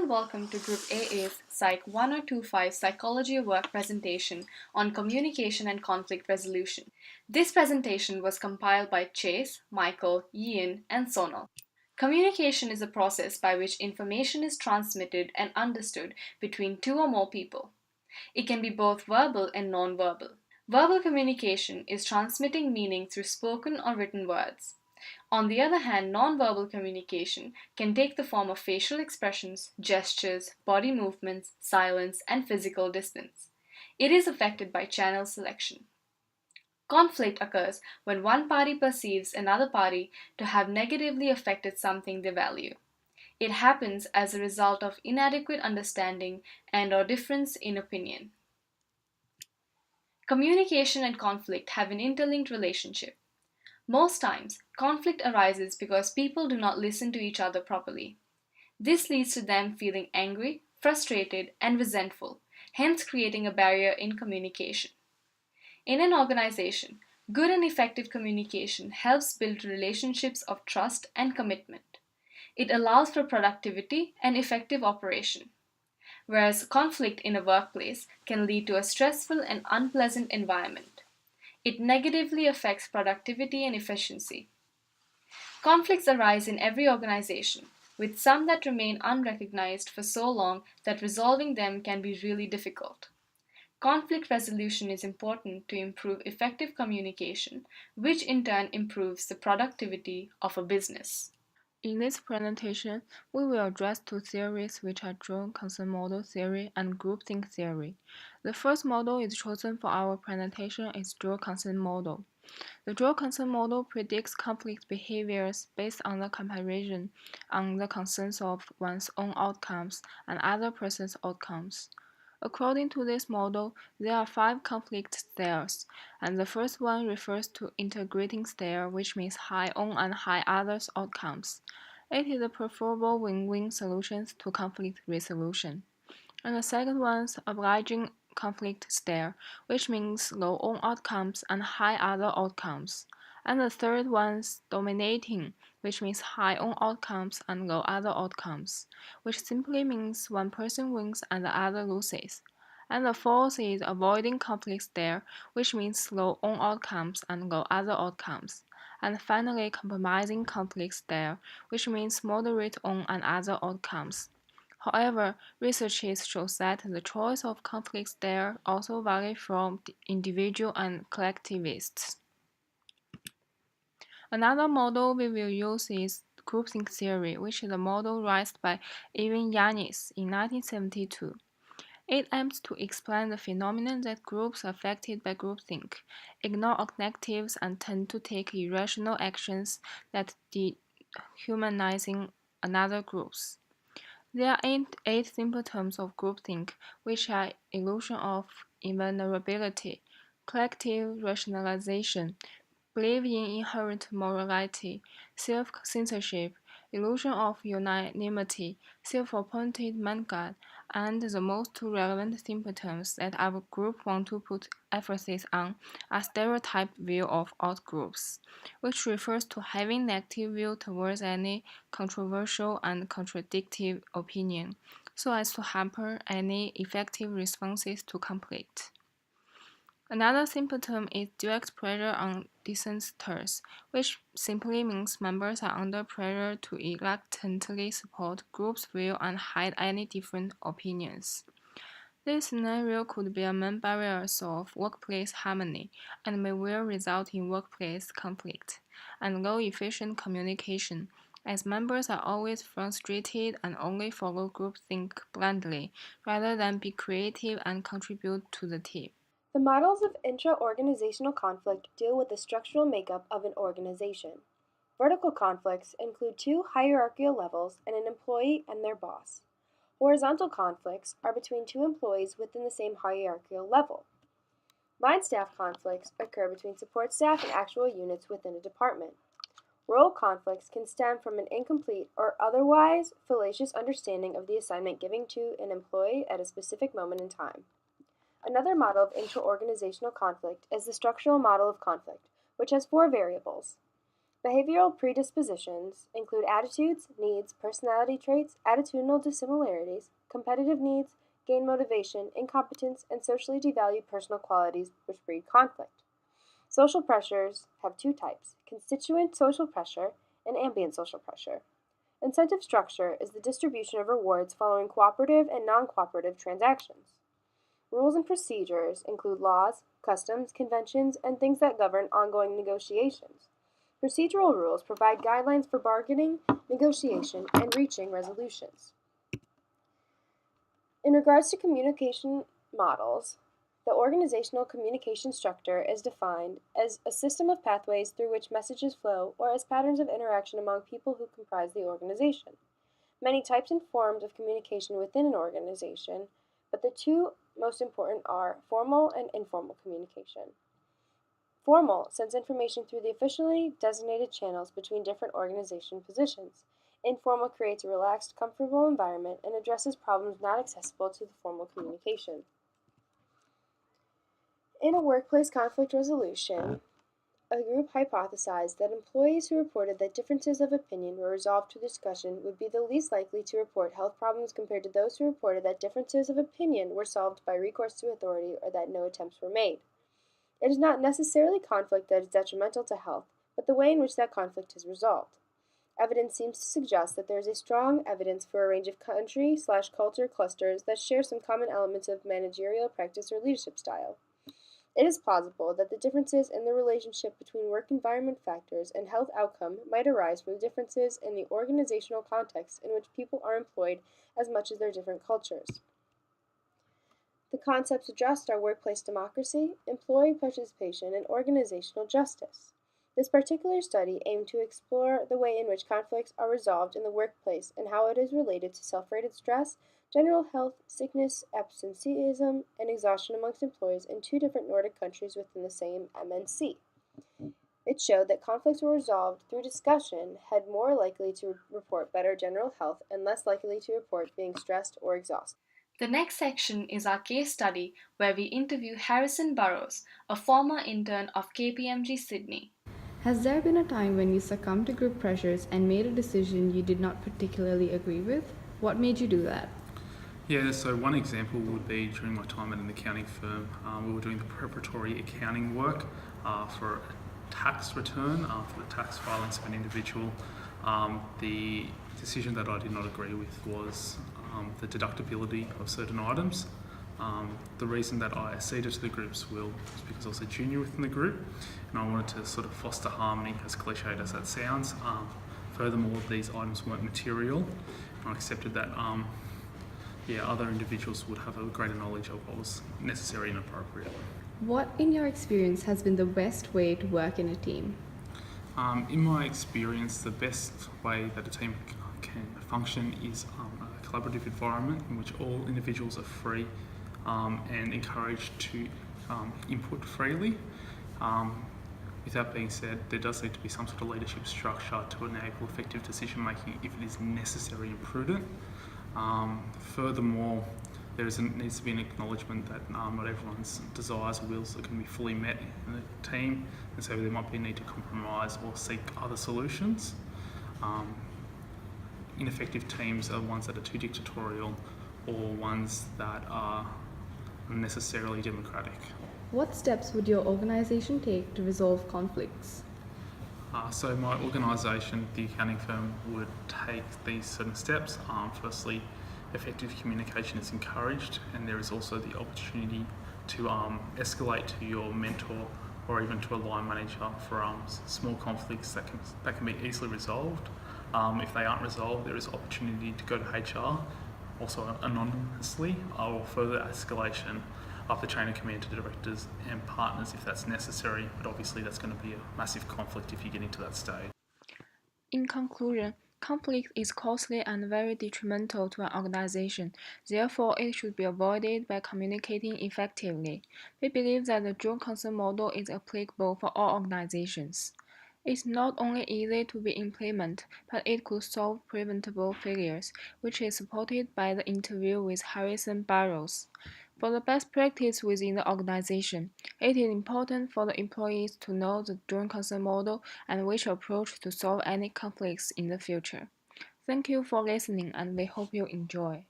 and welcome to Group AA's PSYC1025 Psychology of Work presentation on communication and conflict resolution. This presentation was compiled by Chase, Michael, Ian, and Sonal. Communication is a process by which information is transmitted and understood between two or more people. It can be both verbal and non-verbal. Verbal communication is transmitting meaning through spoken or written words. On the other hand, non-verbal communication can take the form of facial expressions, gestures, body movements, silence, and physical distance. It is affected by channel selection. Conflict occurs when one party perceives another party to have negatively affected something they value. It happens as a result of inadequate understanding and/or difference in opinion. Communication and conflict have an interlinked relationship. Most times, conflict arises because people do not listen to each other properly. This leads to them feeling angry, frustrated, and resentful, hence creating a barrier in communication. In an organization, good and effective communication helps build relationships of trust and commitment. It allows for productivity and effective operation, whereas conflict in a workplace can lead to a stressful and unpleasant environment. It negatively affects productivity and efficiency. Conflicts arise in every organization, with some that remain unrecognized for so long that resolving them can be really difficult. Conflict resolution is important to improve effective communication, which in turn improves the productivity of a business. In this presentation, we will address two theories which are drawn concern model theory and groupthink theory. The first model is chosen for our presentation is draw concern model. The draw concern model predicts conflict behaviors based on the comparison on the concerns of one's own outcomes and other person's outcomes. According to this model, there are 5 conflict states, and the first one refers to integrating state, which means high own and high others outcomes. It is a preferable win-win solution to conflict resolution. And the second one's obliging conflict state, which means low own outcomes and high other outcomes. And the third one's dominating, which means high own outcomes and low other outcomes, which simply means one person wins and the other loses. And the fourth is avoiding conflict state, which means low own outcomes and low other outcomes. And finally, compromising conflict state, which means moderate own and other outcomes. However, researches show that the choice of conflict state also varies from individual and collectivists. Another model we will use is groupthink theory, which is a model raised by Ivan Yanis in 1972. It aims to explain the phenomenon that groups affected by groupthink ignore alternatives and tend to take irrational actions that dehumanizing another groups. There are 8 symptoms of groupthink, which are illusion of invulnerability, collective rationalization, belief in inherent morality, self-censorship, illusion of unanimity, self-appointed man-god, and the most relevant symptoms that our group want to put emphasis on are stereotyped view of outgroups, which refers to having negative view towards any controversial and contradictory opinion, so as to hamper any effective responses to conflict. Another symptom is direct pressure on dissenters, which simply means members are under pressure to reluctantly support group's view and hide any different opinions. This scenario could be a main barrier of workplace harmony and may well result in workplace conflict and low efficient communication, as members are always frustrated and only follow groupthink blindly rather than be creative and contribute to the team. The models of intra-organizational conflict deal with the structural makeup of an organization. Vertical conflicts include 2 hierarchical levels and an employee and their boss. Horizontal conflicts are between 2 employees within the same hierarchical level. Line staff conflicts occur between support staff and actual units within a department. Role conflicts can stem from an incomplete or otherwise fallacious understanding of the assignment given to an employee at a specific moment in time. Another model of intra-organizational conflict is the structural model of conflict, which has 4 variables. Behavioral predispositions include attitudes, needs, personality traits, attitudinal dissimilarities, competitive needs, gain motivation, incompetence, and socially devalued personal qualities which breed conflict. Social pressures have two types: constituent social pressure and ambient social pressure. Incentive structure is the distribution of rewards following cooperative and non cooperative transactions. Rules and procedures include laws, customs, conventions, and things that govern ongoing negotiations. Procedural rules provide guidelines for bargaining, negotiation, and reaching resolutions. In regards to communication models, the organizational communication structure is defined as a system of pathways through which messages flow or as patterns of interaction among people who comprise the organization. Many types and forms of communication within an organization, but the two most important are formal and informal communication. Formal sends information through the officially designated channels between different organization positions. Informal creates a relaxed, comfortable environment and addresses problems not accessible to the formal communication. In a workplace conflict resolution, a group hypothesized that employees who reported that differences of opinion were resolved through discussion would be the least likely to report health problems compared to those who reported that differences of opinion were solved by recourse to authority or that no attempts were made. It is not necessarily conflict that is detrimental to health, but the way in which that conflict is resolved. Evidence seems to suggest that there is a strong evidence for a range of country/culture clusters that share some common elements of managerial practice or leadership style. It is plausible that the differences in the relationship between work environment factors and health outcome might arise from differences in the organizational context in which people are employed as much as their different cultures. The concepts addressed are workplace democracy, employee participation, and organizational justice. This particular study aimed to explore the way in which conflicts are resolved in the workplace and how it is related to self-rated stress, general health, sickness, absenteeism, and exhaustion amongst employees in two different Nordic countries within the same MNC. It showed that conflicts were resolved through discussion had more likely to report better general health and less likely to report being stressed or exhausted. The next section is our case study where we interview Harrison Burrows, a former intern of KPMG Sydney. Has there been a time when you succumbed to group pressures and made a decision you did not particularly agree with? What made you do that? Yeah, so one example would be during my time at an accounting firm. We were doing the preparatory accounting work for a tax return for the tax filings of an individual. The decision that I did not agree with was the deductibility of certain items. The reason that I acceded to the group's will was because I was a junior within the group and I wanted to sort of foster harmony, as cliched as that sounds. Furthermore, these items weren't material and I accepted that other individuals would have a greater knowledge of what was necessary and appropriate. What, in your experience, has been the best way to work in a team? In my experience, the best way that a team can function is a collaborative environment in which all individuals are free and encouraged to input freely. With that being said, there does need to be some sort of leadership structure to enable effective decision making if it is necessary and prudent. Furthermore, needs to be an acknowledgement that not everyone's desires or wills are going to be fully met in the team, and so there might be a need to compromise or seek other solutions. Ineffective teams are ones that are too dictatorial or ones that are unnecessarily democratic. What steps would your organisation take to resolve conflicts? So my organisation, the accounting firm, would take these certain steps. Firstly, effective communication is encouraged, and there is also the opportunity to escalate to your mentor or even to a line manager for small conflicts that can be easily resolved. If they aren't resolved, there is opportunity to go to HR, also anonymously, or further escalation up the chain of command to directors and partners if that's necessary, but obviously that's going to be a massive conflict if you get into that stage. In conclusion, conflict is costly and very detrimental to an organization. Therefore, it should be avoided by communicating effectively. We believe that the joint concern model is applicable for all organizations. It's not only easy to be implemented, but it could solve preventable failures, which is supported by the interview with Harrison Burrows. For the best practice within the organization, it is important for the employees to know the joint concern model and which approach to solve any conflicts in the future. Thank you for listening, and we hope you enjoy.